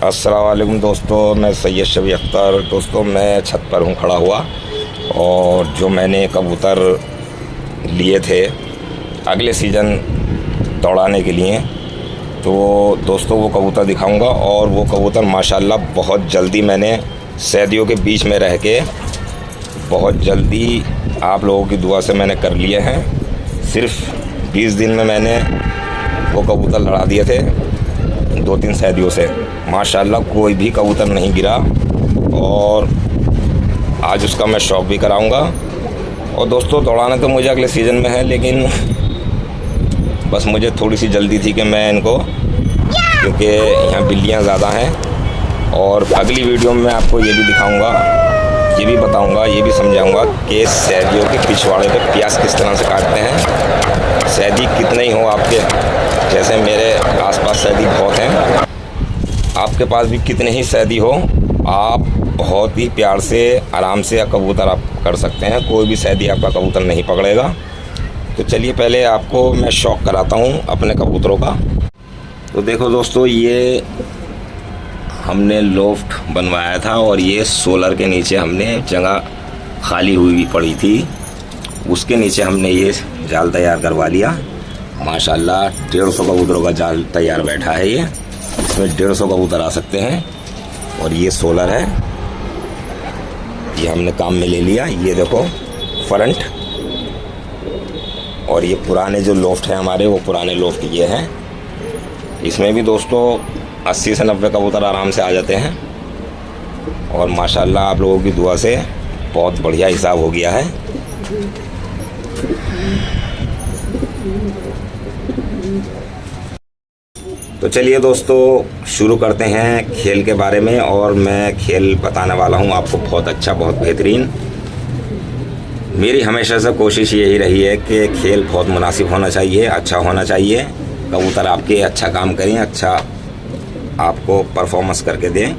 अस्सलाम वालेकुम दोस्तों, मैं सैयद शबी अख्तर। दोस्तों मैं छत पर हूँ खड़ा हुआ, और जो मैंने कबूतर लिए थे अगले सीज़न दौड़ाने के लिए, तो दोस्तों वो कबूतर दिखाऊंगा। और वो कबूतर माशाल्लाह बहुत जल्दी मैंने सैदियों के बीच में रह के बहुत जल्दी आप लोगों की दुआ से मैंने कर लिए हैं। सिर्फ 20 दिन में मैंने वो कबूतर लड़ा दिए थे 2-3 सैदियों से। माशाल्लाह कोई भी कबूतर नहीं गिरा, और आज उसका मैं शौक भी कराऊंगा। और दोस्तों दौड़ाना तो मुझे अगले सीज़न में है, लेकिन बस मुझे थोड़ी सी जल्दी थी कि मैं इनको, क्योंकि यहाँ बिल्लियाँ ज़्यादा हैं। और अगली वीडियो में मैं आपको ये भी दिखाऊंगा, ये भी बताऊंगा, ये भी समझाऊंगा कि सैदियों के पिछवाड़े पे प्यास किस तरह से काटते हैं। सैदी कितने ही हो आपके, जैसे मेरे आसपास सैदी बहुत हैं, आपके पास भी कितने ही सैदी हो, आप बहुत ही प्यार से आराम से कबूतर आप कर सकते हैं। कोई भी सैदी आपका कबूतर नहीं पकड़ेगा। तो चलिए पहले आपको मैं शौक कराता हूँ अपने कबूतरों का। तो देखो दोस्तों, ये हमने लोफ्ट बनवाया था, और ये सोलर के नीचे हमने जगह खाली हुई पड़ी थी, उसके नीचे हमने ये जाल तैयार करवा लिया। माशाल्लाह 150 कबूतरों का जाल तैयार बैठा है। ये इसमें 150 कबूतर आ सकते हैं, और ये सोलर है, ये हमने काम में ले लिया। ये देखो फ्रंट, और ये पुराने जो लोफ्ट हैं हमारे, वो पुराने लोफ्ट ये हैं। इसमें भी दोस्तों 80 से 90 कबूतर आराम से आ जाते हैं, और माशाल्लाह आप लोगों की दुआ से बहुत बढ़िया हिसाब हो गया है। तो चलिए दोस्तों शुरू करते हैं खेल के बारे में। और मैं खेल बताने वाला हूं आपको बहुत अच्छा, बहुत बेहतरीन। मेरी हमेशा से कोशिश यही रही है कि खेल बहुत मुनासिब होना चाहिए, अच्छा होना चाहिए, कबूतर आपके अच्छा काम करें, अच्छा आपको परफॉर्मेंस करके दें।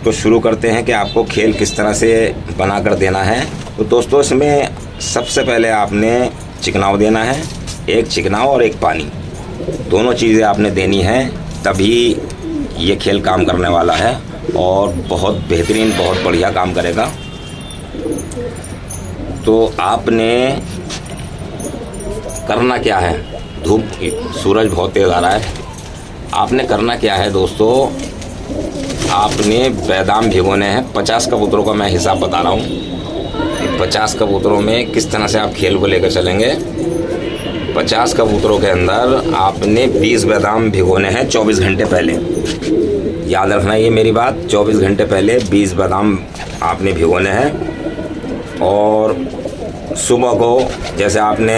तो शुरू करते हैं कि आपको खेल किस तरह से बना कर देना है। तो दोस्तों इसमें सबसे पहले आपने चिकनाव देना है, एक चिकनाव और एक पानी, दोनों चीज़ें आपने देनी हैं, तभी ये खेल काम करने वाला है, और बहुत बेहतरीन, बहुत बढ़िया काम करेगा। तो आपने करना क्या है, धूप सूरज बहुत तेज़ आ रहा है, आपने करना क्या है दोस्तों, आपने बादाम भिगोने हैं। 50 कबूतरों का मैं हिसाब बता रहा हूँ। 50 कबूतरों में किस तरह से आप खेल को लेकर चलेंगे। 50 कबूतरों के अंदर आपने 20 बादाम भिगोने हैं 24 घंटे पहले। याद रखना ये मेरी बात, 24 घंटे पहले 20 बादाम आपने भिगोने हैं। और सुबह को जैसे आपने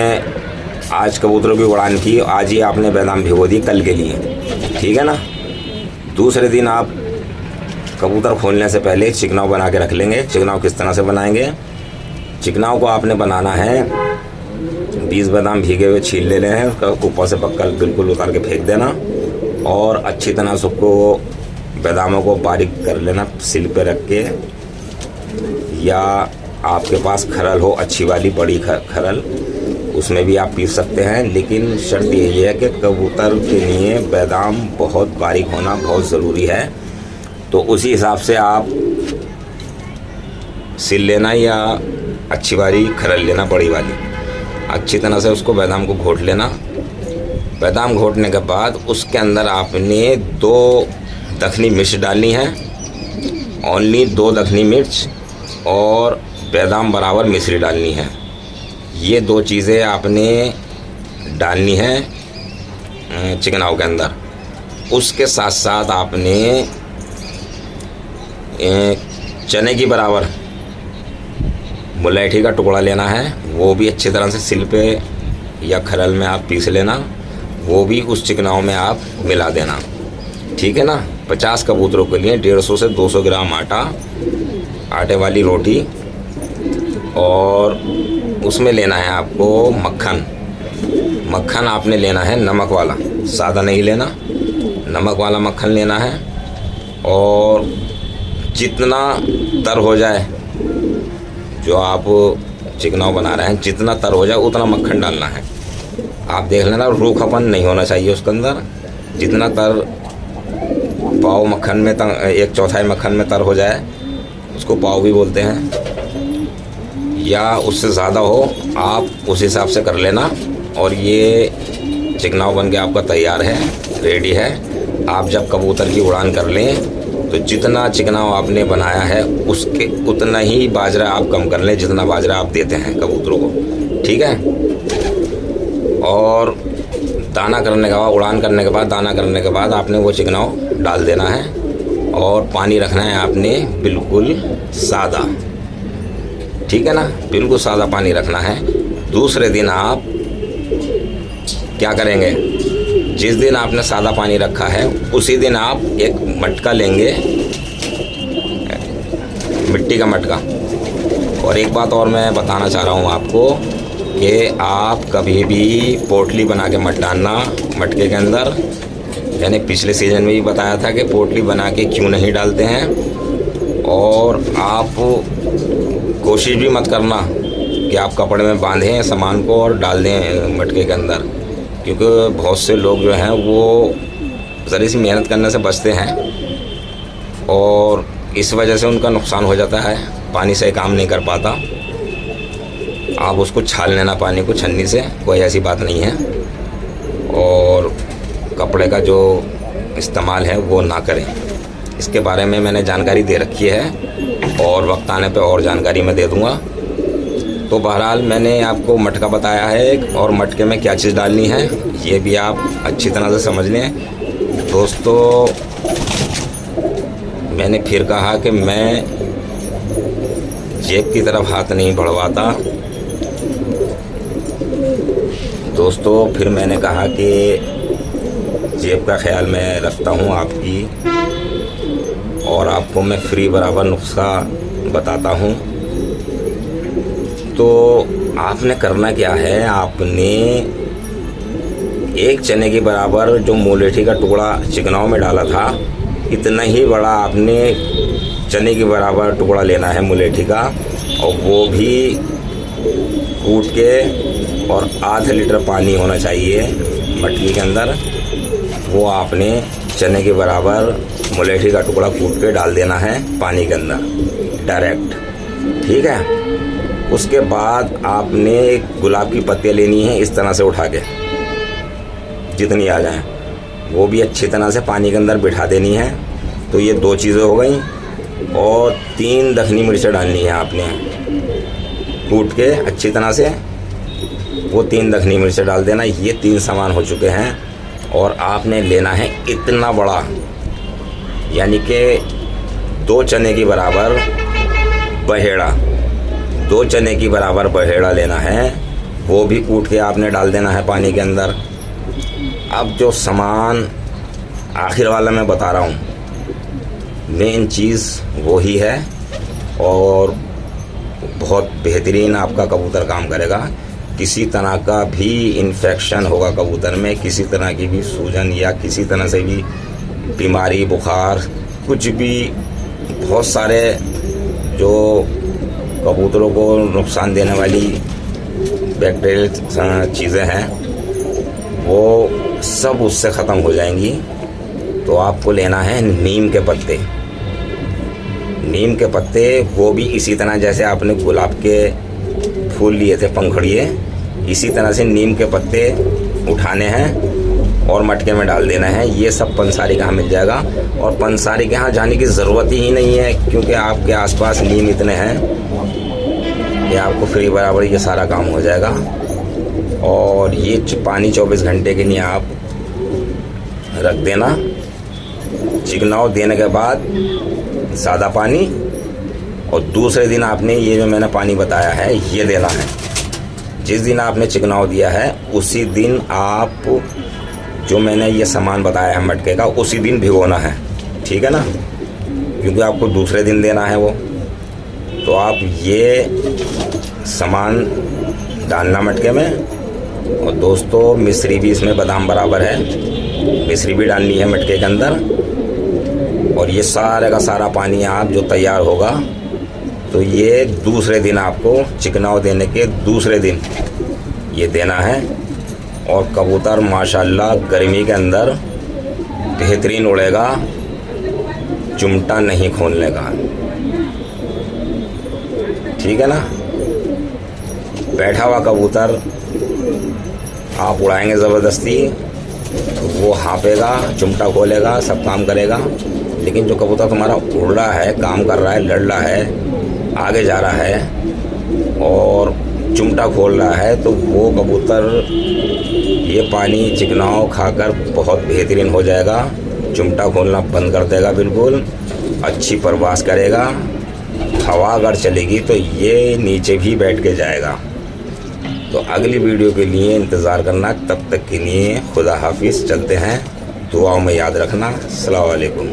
आज कबूतरों की उड़ान की, आज ही आपने बादाम भिगो दी कल के लिए, ठीक है ना। दूसरे दिन आप कबूतर खोलने से पहले चिकनाव बना के रख लेंगे। चिकनाव किस तरह से बनाएंगे, चिकनाव को आपने बनाना है, 20 बादाम भीगे हुए छील लेने हैं, उसका ऊपर से पक्का बिल्कुल उतार के फेंक देना, और अच्छी तरह से उसको बादामों को बारीक कर लेना सिल पे रख के, या आपके पास खरल हो अच्छी वाली बड़ी खरल, उसमें भी आप पीस सकते हैं। लेकिन शर्त यही है कि कबूतर के लिए बादाम बहुत बारीक होना बहुत ज़रूरी है। तो उसी हिसाब से आप सिल लेना, या अच्छी वाली खरल लेना बड़ी वाली, अच्छी तरह से उसको बादाम को घोट लेना। बादाम घोटने के बाद उसके अंदर आपने 2 दखनी मिर्च डालनी है, ओनली 2 दखनी मिर्च, और बादाम बराबर मिश्री डालनी है। ये 2 चीज़ें आपने डालनी है चिकनाव के अंदर। उसके साथ साथ आपने चने की बराबर मुलैठी का टुकड़ा लेना है, वो भी अच्छी तरह से सिल पे या खरल में आप पीस लेना, वो भी उस चिकनाव में आप मिला देना, ठीक है ना। 50 कबूतरों के लिए 150 से 200 ग्राम आटा, आटे वाली रोटी, और उसमें लेना है आपको मक्खन। मक्खन आपने लेना है नमक वाला, सादा नहीं लेना, नमक वाला मक्खन लेना है। और जितना तर हो जाए, जो आप चिकनाव बना रहे हैं, जितना तर हो जाए उतना मक्खन डालना है। आप देख लेना रूखापन नहीं होना चाहिए उसके अंदर, जितना तर पाव मक्खन में 1/4 मक्खन में तर हो जाए, उसको पाव भी बोलते हैं, या उससे ज़्यादा हो आप उस हिसाब से कर लेना। और ये चिकनाव बन के आपका तैयार है, रेडी है। आप जब कबूतर की उड़ान कर लें तो जितना चिकनाव आपने बनाया है उसके उतना ही बाजरा आप कम कर लें जितना बाजरा आप देते हैं कबूतरों को, ठीक है। और दाना करने के बाद, उड़ान करने के बाद, दाना करने के बाद आपने वो चिकनाव डाल देना है और पानी रखना है आपने बिल्कुल सादा, ठीक है ना, बिल्कुल सादा पानी रखना है। दूसरे दिन आप क्या करेंगे, जिस दिन आपने सादा पानी रखा है उसी दिन आप एक मटका लेंगे, मिट्टी का मटका। और एक बात और मैं बताना चाह रहा हूँ आपको कि आप कभी भी पोटली बना के मत डालना मटके के अंदर। यानी पिछले सीज़न में भी बताया था कि पोटली बना के क्यों नहीं डालते हैं। और आप कोशिश भी मत करना कि आप कपड़े में बांधें सामान को और डाल दें मटके के अंदर, क्योंकि बहुत से लोग जो हैं वो ज़रा सी मेहनत करने से बचते हैं और इस वजह से उनका नुकसान हो जाता है, पानी से काम नहीं कर पाता। आप उसको छान लेना पानी को छन्नी से, कोई ऐसी बात नहीं है। और कपड़े का जो इस्तेमाल है वो ना करें, इसके बारे में मैंने जानकारी दे रखी है और वक्त आने पे और जानकारी मैं दे दूँगा। तो बहरहाल मैंने आपको मटका बताया है एक, और मटके में क्या चीज़ डालनी है ये भी आप अच्छी तरह से समझ लें। दोस्तों मैंने फिर कहा कि मैं जेब की तरफ हाथ नहीं बढ़वाता। दोस्तों फिर मैंने कहा कि जेब का ख्याल मैं रखता हूँ आपकी, और आपको मैं फ्री बराबर नुस्खा बताता हूँ। तो आपने करना क्या है, आपने एक चने के बराबर जो मुलेठी का टुकड़ा चिकनाव में डाला था, इतना ही बड़ा आपने चने के बराबर टुकड़ा लेना है मुलेठी का, और वो भी कूट के, और आधा लीटर पानी होना चाहिए मटकी के अंदर। वो आपने चने के बराबर मुलेठी का टुकड़ा कूट के डाल देना है पानी के अंदर डायरेक्ट, ठीक है। उसके बाद आपने गुलाब की पत्तियाँ लेनी है, इस तरह से उठा के जितनी आ जाएं, वो भी अच्छी तरह से पानी के अंदर बिठा देनी है। तो ये 2 चीज़ें हो गई। और 3 दखनी मिर्चें डालनी है आपने कूट के अच्छी तरह से, वो 3 दखनी मिर्चें डाल देना। ये 3 सामान हो चुके हैं। और आपने लेना है इतना बड़ा, यानी कि 2 चने की बराबर बहेड़ा, 2 चने की बराबर बहेड़ा लेना है, वो भी कूट के आपने डाल देना है पानी के अंदर। अब जो सामान आखिर वाला मैं बता रहा हूँ, मेन चीज़ वो ही है, और बहुत बेहतरीन आपका कबूतर काम करेगा। किसी तरह का भी इन्फेक्शन होगा कबूतर में, किसी तरह की भी सूजन या किसी तरह से भी बीमारी, बुखार, कुछ भी, बहुत सारे जो कबूतरों को नुकसान देने वाली बैक्टीरियल चीज़ें हैं वो सब उससे ख़त्म हो जाएंगी। तो आपको लेना है नीम के पत्ते। नीम के पत्ते वो भी इसी तरह जैसे आपने गुलाब के फूल लिए थे पंखुड़िए, इसी तरह से नीम के पत्ते उठाने हैं और मटके में डाल देना है। ये सब पंसारी के यहाँ मिल जाएगा, और पंसारी के यहाँ जाने की ज़रूरत ही नहीं है, क्योंकि आपके आसपास नीम इतने हैं कि आपको फ्री बराबर ये सारा काम हो जाएगा। और ये पानी 24 घंटे के लिए आप रख देना। चिकनाव देने के बाद सादा पानी, और दूसरे दिन आपने ये जो मैंने पानी बताया है ये देना है। जिस दिन आपने चिकनाव दिया है उसी दिन आप जो मैंने ये सामान बताया है मटके का, उसी दिन भिगोना है, ठीक है ना, क्योंकि आपको दूसरे दिन देना है वो। तो आप ये सामान डालना मटके में। और दोस्तों मिश्री भी इसमें बादाम बराबर है, मिश्री भी डालनी है मटके के अंदर। और ये सारे का सारा पानी आप जो तैयार होगा, तो ये दूसरे दिन आपको चिकनाव देने के दूसरे दिन ये देना है। और कबूतर माशाल्लाह गर्मी के अंदर बेहतरीन उड़ेगा, चिमटा नहीं खोलने का, ठीक है ना। बैठा हुआ कबूतर आप उड़ाएंगे ज़बरदस्ती तो वो हाँपेगा, चिमटा खोलेगा, सब काम करेगा। लेकिन जो कबूतर तुम्हारा उड़ रहा है, काम कर रहा है, लड़ रहा है, आगे जा रहा है और चिमटा खोल रहा है, तो वो कबूतर ये पानी चिकनाव खाकर बहुत बेहतरीन हो जाएगा। चिमटा खोलना बंद कर देगा, बिल्कुल अच्छी परवास करेगा। हवा अगर चलेगी तो ये नीचे भी बैठ के जाएगा। तो अगली वीडियो के लिए इंतज़ार करना। तब तक के लिए खुदा हाफिज़। चलते हैं, दुआओं में याद रखना। अस्सलाम वालेकुम।